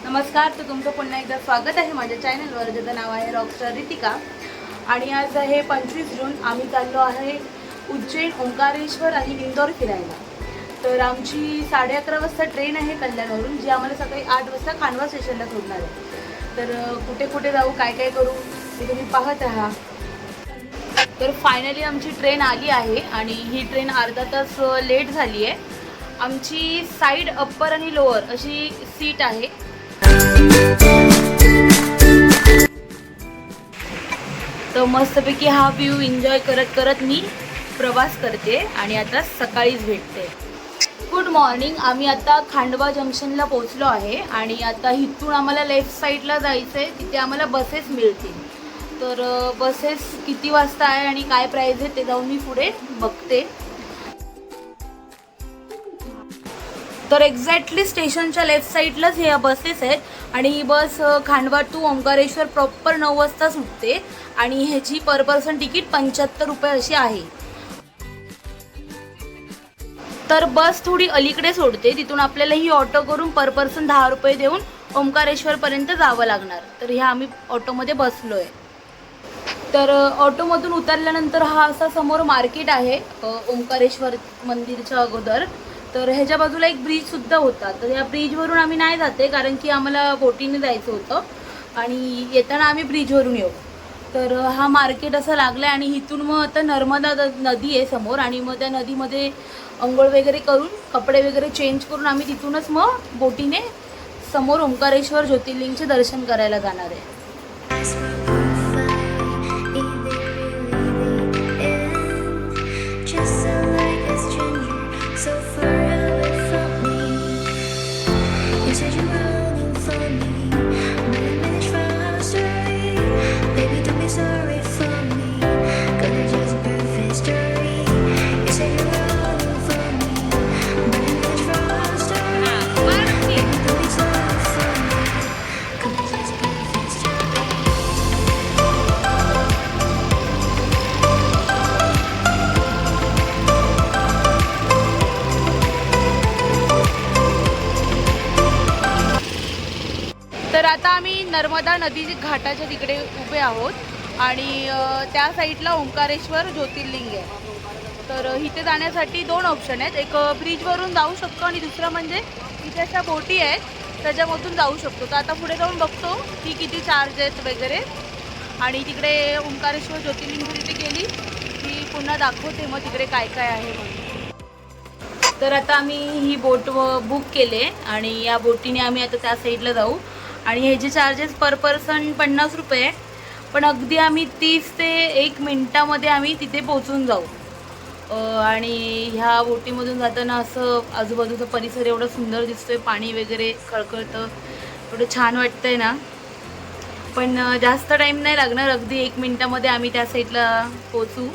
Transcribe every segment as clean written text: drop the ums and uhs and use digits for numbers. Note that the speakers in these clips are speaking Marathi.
नमस्कार, तर तुमचं पुन्हा एकदा स्वागत आहे माझ्या चॅनलवर, ज्याचं नाव आहे रॉकस्टार रितिका। आणि आज आहे 25 जून। आम्ही चाललो आहे उज्जैन, ओंकारेश्वर आणि इंदोर फिरायला। तर आमची 11:30 वाजता ट्रेन आहे कल्याणवरून, जी आम्हाला सकाळी 8 वाजता खांडवा स्टेशनला सोडणार आहे। तर कुठे कुठे जाऊ, काय काय करू ते तुम्ही पाहत राहा। तर फायनली आमची ट्रेन आली आहे आणि ही ट्रेन अर्धा तास लेट झाली आहे। आमची साईड अप्पर आणि लोअर अशी सीट आहे। तर मस्तपैकी हा व्ह्यू एन्जॉय करत करत मी प्रवास करते आणि आता सकाळीच भेटते। Good morning. आम्ही आता खांडवा जंक्शनला पोहोचलो आहे आणि आता इथून आम्हाला लेफ्ट साईडला जायचं आहे, तिथे आम्हाला बसेस मिळतील। तर बसेस किती वाजता आहे आणि काय प्राइस आहे ते जाऊन मी पुढे बघते। तर एक्झॅक्टली स्टेशनच्या लेफ्ट साईडलाच ह्या बसेस आहेत आणि ही बस खांडवा टू ओंकारेश्वर प्रॉपर 9 वाजता सुटते आणि ह्याची पर पर्सन तिकीट 75 रुपये अशी आहे। तर बस थोडी अलीकडे सोडते, तिथून आपल्याला ही ऑटो करून पर पर्सन 10 रुपये देऊन ओंकारेश्वरपर्यंत जावं लागणार। तर ह्या आम्ही ऑटोमध्ये बसलोय। तर ऑटोमधून उतरल्यानंतर हा असा समोर मार्केट आहे ओंकारेश्वर मंदिरच्या अगोदर। तर ह्याच्या बाजूला एक ब्रिज सुद्धा होता। तर या ब्रिजवरून आम्ही नाही जाते, कारण की आम्हाला बोटीने जायचं होतं आणि येताना आम्ही ब्रिजवरून येऊ। तर हा मार्केट असं लागलं आहे आणि इथून मग आता नर्मदा नदी आहे समोर आणि मग त्या नदीमध्ये अंघोळ वगैरे करून कपडे वगैरे चेंज करून आम्ही तिथूनच मग बोटीने समोर ओंकारेश्वर ज्योतिर्लिंगचे दर्शन करायला जाणार आहे। तर आता आम्ही नर्मदा नदी घाटाच्या तिकडे उभे आहोत आणि त्या साईडला ओंकारेश्वर ज्योतिर्लिंग आहे। तर इथे जाण्यासाठी 2 ऑप्शन आहेत, एक ब्रिजवरून जाऊ शकतो आणि दुसरं म्हणजे इथे अशा बोटी आहेत त्याच्यामधून जाऊ शकतो। तर आता पुढे जाऊन बघतो की किती चार्ज आहेत वगैरे आणि तिकडे ओंकारेश्वर ज्योतिर्लिंग तिथे गेली की पुन्हा दाखवते मग तिकडे काय काय आहे म्हणून। तर आता आम्ही ही बोट बुक केले आणि या बोटीने आम्ही आता त्या साईडला जाऊ आणि ह्याचे चार्जेस पर पर्सन 50 रुपये, पण अगदी आम्ही 30 ते 1 मिनिटामध्ये आम्ही तिथे पोहोचून जाऊ। आणि ह्या बोटीमधून जाताना असं आजूबाजूचा परिसर एवढा सुंदर दिसतोय, पाणी वगैरे खळखळतं, एवढं छान वाटतंय ना। पण जास्त टाईम नाही लागणार, अगदी 1 मिनिटामध्ये आम्ही त्या साईडला पोहोचू।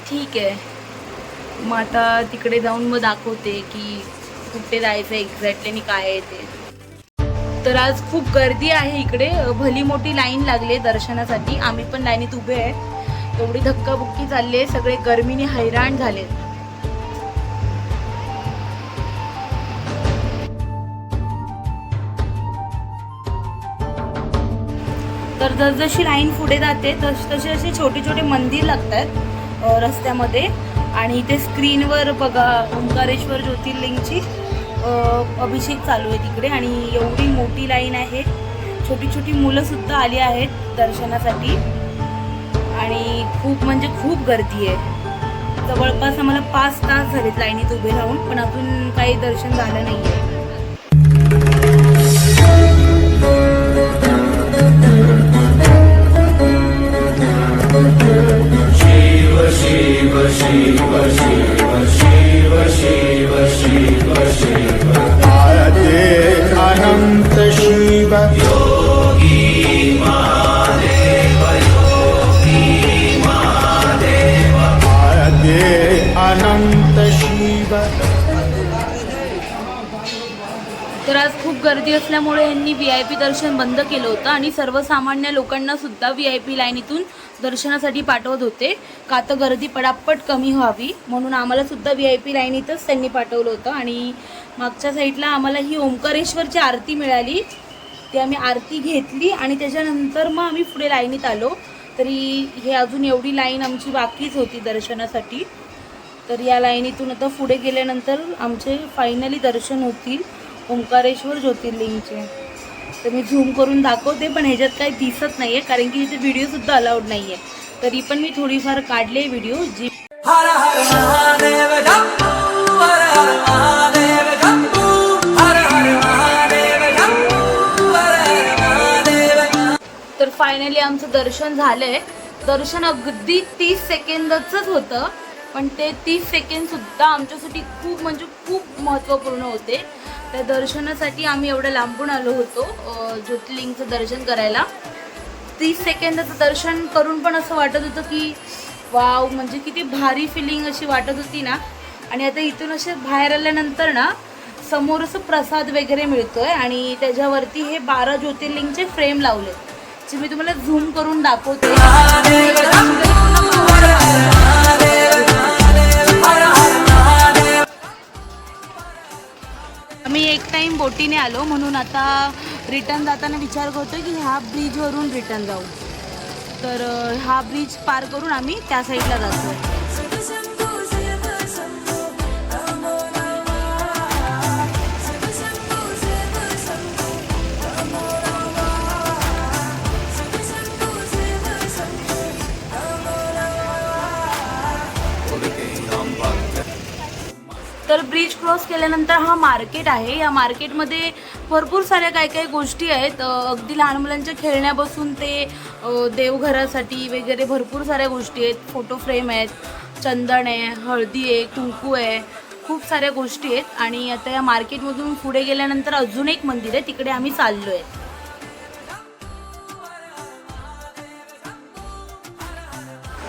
ठीक आहे, मग आता तिकडे जाऊन मग दाखवते की कुठे जायचं एक्झॅक्टली आणि काय आहे ते। तर आज खूप गर्दी आहे इकडे, भली मोठी लाईन लागली आहे दर्शनासाठी। आम्ही पण लाईनीत उभे आहे, एवढी धक्काबुक्की चालली आहे, सगळे गर्मीने हैराण झाले। तर जसजशी लाईन पुढे जाते तसे असे छोटे छोटे मंदिर लागतात रस्त्यामध्ये आणि इथे स्क्रीनवर बघा ओंकारेश्वर ज्योतिर्लिंगची अभिषेक चालू आहे तिकडे आणि एवढी मोठी लाईन आहे। छोटी छोटी मुलं सुद्धा आली आहेत दर्शनासाठी आणि खूप म्हणजे खूप गर्दी आहे। जवळपास आम्हाला 5 तास झालेत लाईनीत उभे राहून, पण अजून काही दर्शन झालं नाही आहे। अनंत शिव योगी महादेव, योगी महादेव, आदे अनंत शिव। खूप गर्दी असल्यामुळे यांनी VIP दर्शन बंद केलं होतं आणि सर्वसामान्य लोकांना सुद्धा VIP लाईनीतून दर्शनासाठी पाठवत होते, का तर गर्दी पटापट कमी व्हावी म्हणून आम्हाला सुद्धा VIP लाईनीतच त्यांनी पाठवलं होतं. आणि मागच्या साईडला आम्हाला ही ओंकारेश्वरची आरती मिळाली, ती आम्ही आरती घेतली आणि त्याच्यानंतर मग आम्ही पुढे लाईनीत आलो. तरी हे अजून एवढी लाईन आमची बाकीच होती दर्शनासाठी. तर या लाईनीतून आता पुढे गेल्यानंतर आमचे फायनली दर्शन होतील ओंकारेश्वर ज्योतिर्लिंगचे. तर मी झूम करून दाखवते, पण ह्याच्यात काही दिसत नाही आहे कारण की इथे व्हिडिओसुद्धा अलाउड नाही आहे. तरी पण मी थोडीफार काढले व्हिडिओ जी. हर हर महादेव शंभू, हर हर महादेव शंभू, हर हर महादेव शंभू, हर हर महादेव. तर फायनली आमचं दर्शन झालंय. दर्शन अगदी 30 सेकंदाचंच होतं, पण ते 30 सेकंदसुद्धा आमच्यासाठी खूप म्हणजे खूप महत्त्वपूर्ण होते. त्या दर्शनासाठी आम्ही एवढं लांबून आलो होतो ज्योतिर्लिंगचं दर्शन करायला. 30 सेकंदाचं दर्शन करून पण असं वाटत होतं की वाव, म्हणजे किती भारी फिलिंग अशी वाटत होती ना. आणि आता इथून असे बाहेर आल्यानंतर ना समोर असं प्रसाद वगैरे मिळतोय आणि त्याच्यावरती हे 12 ज्योतिर्लिंगचे फ्रेम लावले, जे मी तुम्हाला झूम करून दाखवते. आम्ही एक टाईम बोटीने आलो म्हणून आता रिटर्न जाताना विचार करतो की ह्या ब्रिजवरून रिटर्न जाऊ. तर हा ब्रिज पार करून आम्ही त्या साईडला जातो. तर ब्रिज क्रॉस केल्यानंतर हा मार्केट आहे. या मार्केटमध्ये भरपूर साऱ्या काही गोष्टी आहेत. अगदी लहान मुलांच्या खेळण्यापासून ते देवघरासाठी वगैरे भरपूर साऱ्या गोष्टी आहेत. फोटो फ्रेम आहेत, चंदन आहे, हळदी आहे, कुंकू आहे, खूप साऱ्या गोष्टी आहेत. आणि आता या मार्केटमधून पुढे गेल्यानंतर अजून एक मंदिर आहे, तिकडे आम्ही चाललो आहे.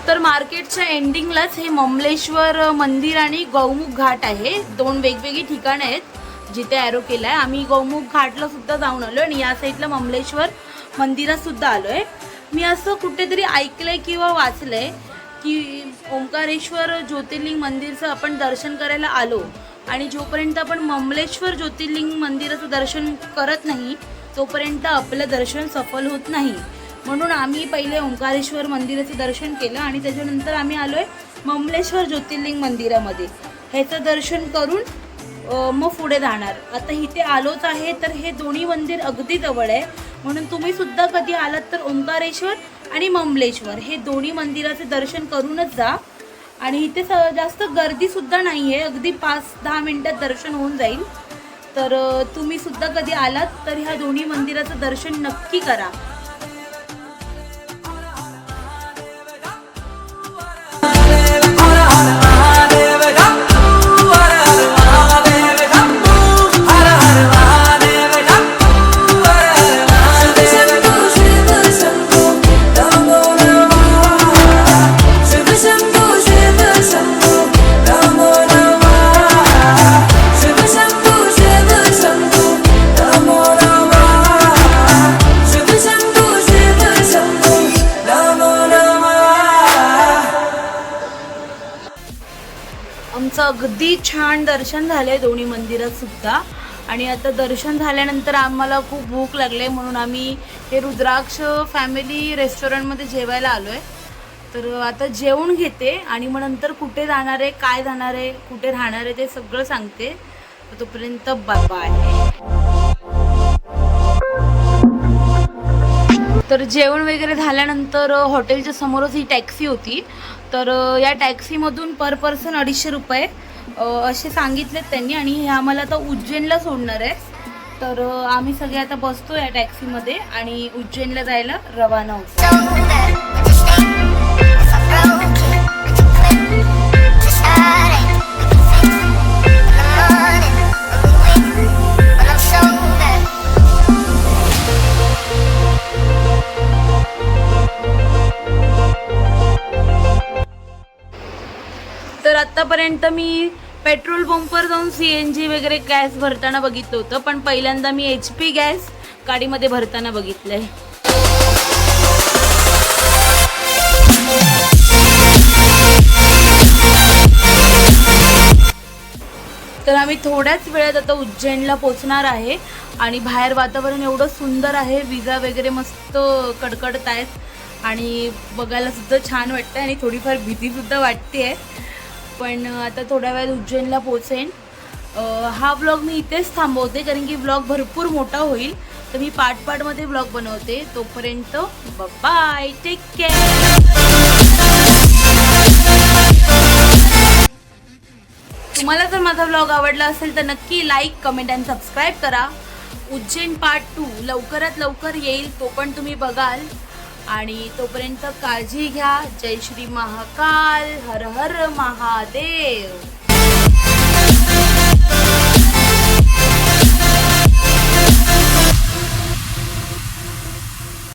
तर मार्केटच्या एंडिंगलाच हे ममलेश्वर मंदिर आणि गौमुख घाट आहे. दोन वेगवेगळी ठिकाणं आहेत जिथे ॲरो केला आहे. आम्ही गौमुख घाटला सुद्धा जाऊन आलो आणि या साईडला ममलेश्वर मंदिरात सुद्धा आलो आहे. मी असं कुठेतरी ऐकलंय किंवा वाचलंय की ओंकारेश्वर ज्योतिर्लिंग मंदिरचं आपण दर्शन करायला आलो आणि जोपर्यंत आपण ममलेश्वर ज्योतिर्लिंग मंदिराचं दर्शन करत नाही तोपर्यंत आपलं दर्शन सफल होत नाही. म्हणून आम्ही पहिले ओंकारेश्वर मंदिराचं दर्शन केलं आणि त्याच्यानंतर आम्ही आलो आहे ममलेश्वर ज्योतिर्लिंग मंदिरामध्ये. ह्याचं दर्शन करून मग पुढे जाणार. आता इथे आलोच आहे तर हे दोन्ही मंदिर अगदी जवळ आहे, म्हणून तुम्ही सुद्धा कधी आलात तर ओंकारेश्वर आणि ममलेश्वर हे दोन्ही मंदिराचे दर्शन करूनच जा. आणि इथे जास्त गर्दीसुद्धा नाही आहे, अगदी 5-10 मिनटात दर्शन होऊन जाईल. तर तुम्ही सुद्धा कधी आलात तर ह्या दोन्ही मंदिराचं दर्शन नक्की करा. आमचं अगदी छान दर्शन झालंय दोन्ही मंदिरात सुद्धा. आणि आता दर्शन झाल्यानंतर आम्हाला खूप भूक लागले म्हणून आम्ही हे रुद्राक्ष फॅमिली रेस्टॉरंटमध्ये जेवायला आलो आहे. तर आता जेवून घेते आणि मग नंतर कुठे जाणार आहे, काय जाणार आहे, कुठे राहणार आहे ते सगळं सांगते. तोपर्यंत बाय बाय. तर जेवण वगैरे झाल्यानंतर हॉटेलच्या समोरच ही टॅक्सी होती. तर या टॅक्सीमधून पर पर्सन 250 रुपये असे सांगितलेत त्यांनी आणि हे आम्हाला आता उज्जैनला सोडणार आहे. तर आम्ही सगळे आता बसतो या टॅक्सीमध्ये आणि उज्जैनला जायला रवाना होतो. तर आत्तापर्यंत मी पेट्रोल पंपवर जाऊन CNG वगैरे गॅस भरताना बघितलं होतं, पण पहिल्यांदा मी HP गॅस गाडीमध्ये भरताना बघितलंय. तर आम्ही थोड्याच वेळात आता उज्जैनला पोचणार आहे आणि बाहेर वातावरण एवढं सुंदर आहे, विजा वगैरे मस्त कडकडत आहेत आणि बघायला सुद्धा छान वाटतं आणि थोडीफार भीतीसुद्धा वाटते आहे. पण आता थोड्या वेळात उज्जैनला पोचेन. हा व्लॉग मी इथेच थांबवते कारण की व्लॉग भरपूर मोठा होईल, तर मी पार्टमध्ये व्लॉग बनवते. तोपर्यंत बाय, टेक केअर. तुम्हाला जर माझा व्लॉग आवडला असेल तर नक्की लाईक, कमेंट आणि सबस्क्राईब करा. उज्जैन पार्ट 2 लवकरात लवकर येईल, तो पण तुम्ही बघाल. आणि तोपर्यंत काळजी घ्या. जय श्री महाकाल. हर हर महादेव.